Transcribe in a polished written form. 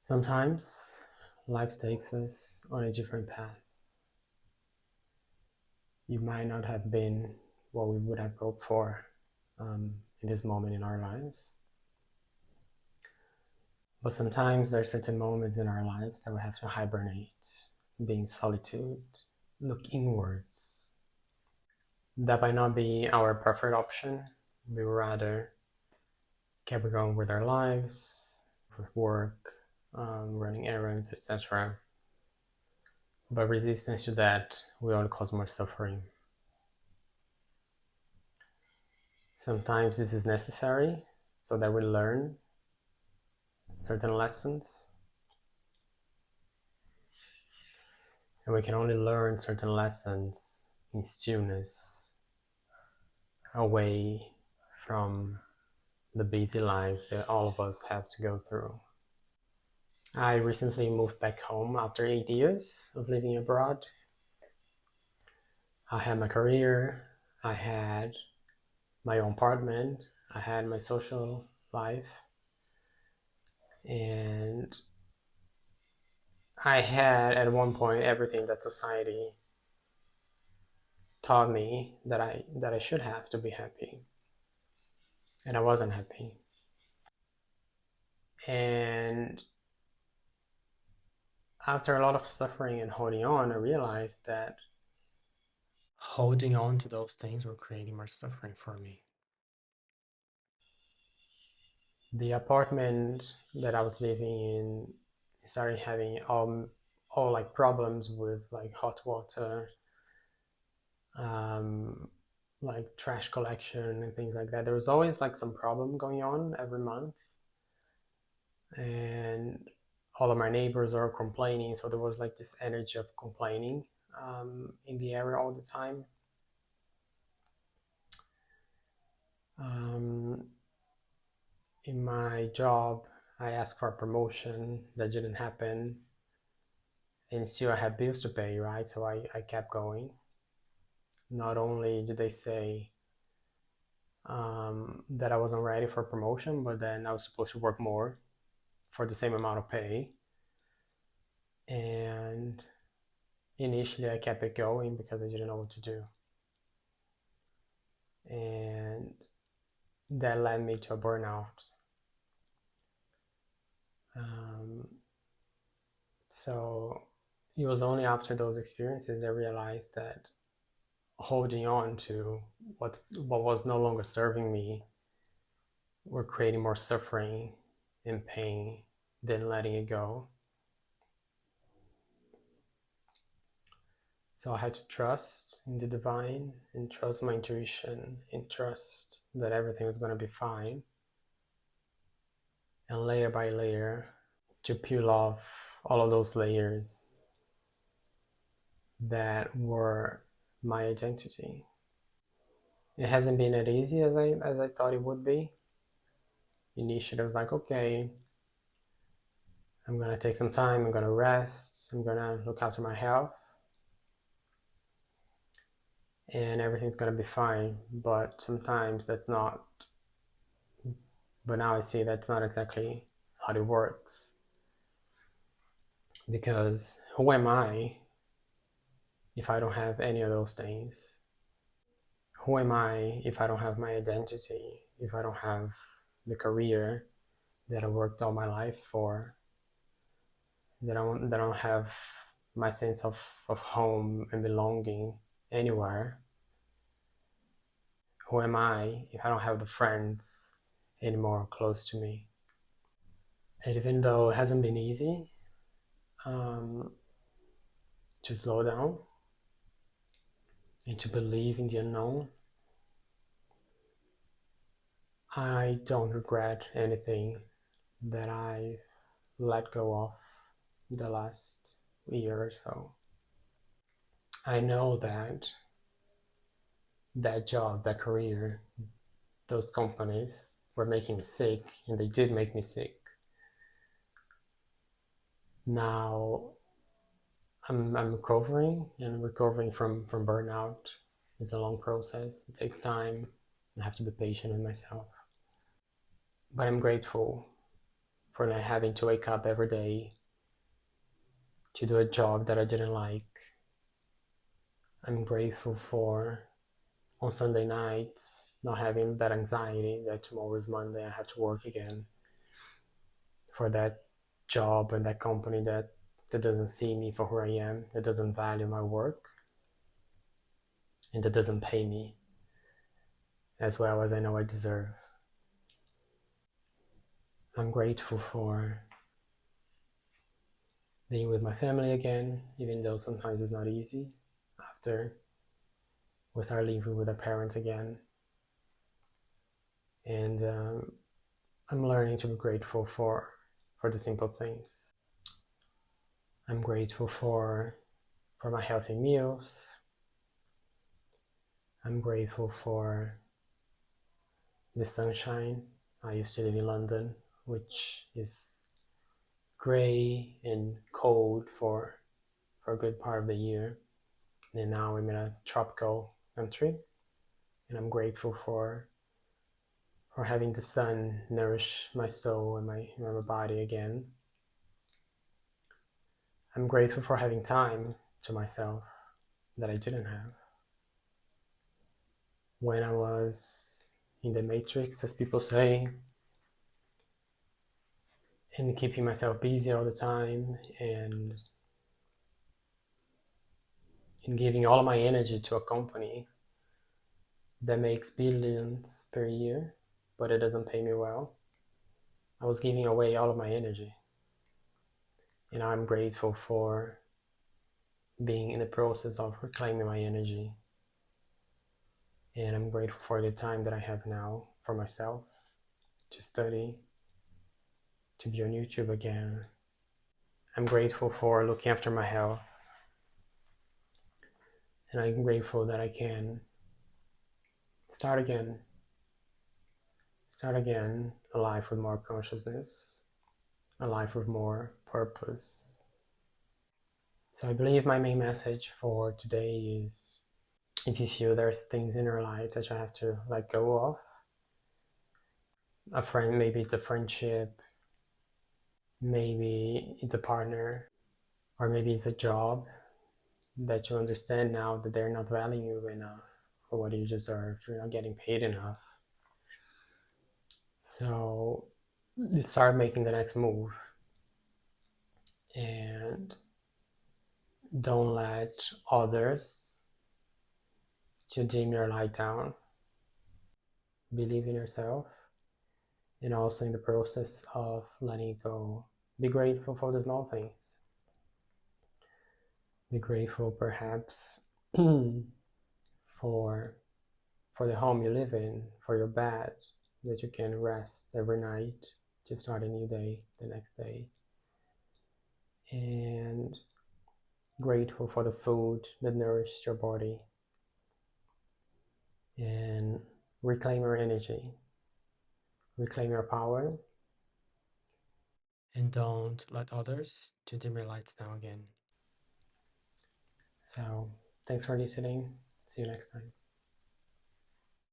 Sometimes life takes us on a different path. You might not have been what we would have hoped for in this moment in our lives. But sometimes there are certain moments in our lives that we have to hibernate, be in solitude, look inwards. That might not be our preferred option. We would rather keep going with our lives, with work, running errands, etc. But resistance to that will only cause more suffering. Sometimes this is necessary so that we learn certain lessons. And we can only learn certain lessons in stillness, away from the busy lives that all of us have to go through. I recently moved back home after 8 years of living abroad. I had my career, I had my own apartment, I had my social life, and I had at one point everything that society taught me that I should have to be happy, and I wasn't happy. And after a lot of suffering and holding on, I realized that holding on to those things were creating more suffering for me. The apartment that I was living in started having all like problems with like hot water, um, like trash collection and things like that. There was always like some problem going on every month, and all of my neighbors are complaining. So there was like this energy of complaining in the area all the time. Um, in my job, I asked for a promotion that didn't happen, and still I had bills to pay, right? So I kept going. Not only did they say that I wasn't ready for promotion, but then I was supposed to work more for the same amount of pay. And initially, I kept it going because I didn't know what to do. And that led me to a burnout. Um, so it was only after those experiences I realized that holding on to what was no longer serving me were creating more suffering and pain than letting it go. So I had to trust in the divine and trust my intuition and trust that everything was going to be fine. And layer by layer, to peel off all of those layers that were my identity. It hasn't been as easy as I thought it would be. Initially, I was like, okay, I'm gonna take some time, I'm gonna rest, I'm gonna look after my health, and everything's gonna be fine. But sometimes that's not, but now I see that's not exactly how it works. Because who am I if I don't have any of those things? Who am I if I don't have my identity? If I don't have the career that I worked all my life for? That I don't have my sense of home and belonging anywhere? Who am I if I don't have the friends anymore close to me? And even though it hasn't been easy um, to slow down and to believe in the unknown, I don't regret anything that I let go of the last year or so. I know that that job, that career, those companies were making me sick, and they did make me sick. Now I'm recovering, and recovering from burnout is a long process. It takes time. I have to be patient with myself. But I'm grateful for not having to wake up every day to do a job that I didn't like. I'm grateful for on Sunday nights not having that anxiety that tomorrow is Monday, I have to work again, for that job and that company that doesn't see me for who I am, that doesn't value my work, and that doesn't pay me as well as I know I deserve. I'm grateful for being with my family again, even though sometimes it's not easy after we start living with our parents again. And I'm learning to be grateful for the simple things. I'm grateful for my healthy meals. I'm grateful for the sunshine. I used to live in London, which is gray and cold for a good part of the year. And now I'm in a tropical country, and I'm grateful for having the sun nourish my soul and my body again. I'm grateful for having time to myself that I didn't have. When I was in the matrix, as people say, and keeping myself busy all the time and giving all of my energy to a company that makes billions per year, but it doesn't pay me well. I was giving away all of my energy. And I'm grateful for being in the process of reclaiming my energy. And I'm grateful for the time that I have now for myself to study, to be on YouTube again. I'm grateful for looking after my health. And I'm grateful that I can start again, a life with more consciousness, a life with more purpose. So I believe my main message for today is, if you feel there's things in your life that you have to let go of, a friend, maybe it's a friendship, maybe it's a partner, or maybe it's a job that you understand now that they're not valuing you enough for what you deserve, you're not getting paid enough. So you start making the next move, and don't let others to dim your light down. Believe in yourself, and also in the process of letting it go, be grateful for the small things. Be grateful perhaps for the home you live in, for your bed, that you can rest every night to start a new day the next day. And grateful for the food that nourishes your body. And reclaim your energy, reclaim your power, and don't let others to dim your lights down again. So thanks for listening. See you next time.